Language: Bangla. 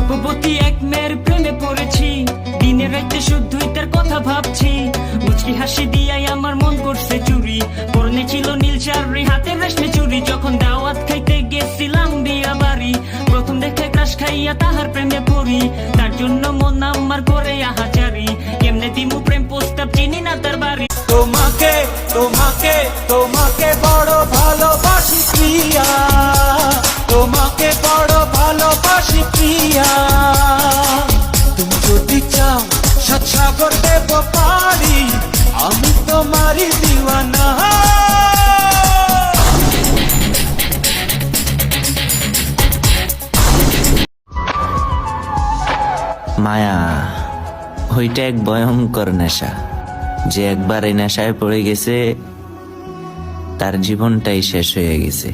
রূপবতী এক মেয়ের প্রেমে পড়েছি, দিনে রাতে শুধুই তার কথা ভাবছি। মুচকি হাসি দিয়াই আমার মন করছে চুরি, পরনে ছিল নীল শাড়ি, হাতে রেশমি চুড়ি। যখন দাওয়াত খাইতে গেছিলাম বিয়া বাড়ি, প্রথম দেখে ক্রাশ খাইয়া তাহার প্রেমে পড়ি। তার জন্য মন আমার করে আহাজারি, কেমনে দিমু প্রেম প্রস্তাব, চিনি না তার বাড়ি। তোমাকে তোমাকে তোমাকে বড় ভালোবাসি প্রিয়া, তোমাকে বড় ভালোবাসি প্রিয়া। তুমি যদি চাও সাগর দেব পারি, আমি তোমারই দিওয়ানা। মায়া ওইটা এক ভয়ঙ্কর নেশা, যে একবার এই নেশায় পড়ে গেছে তার জীবনটাই শেষ হয়ে গেছে।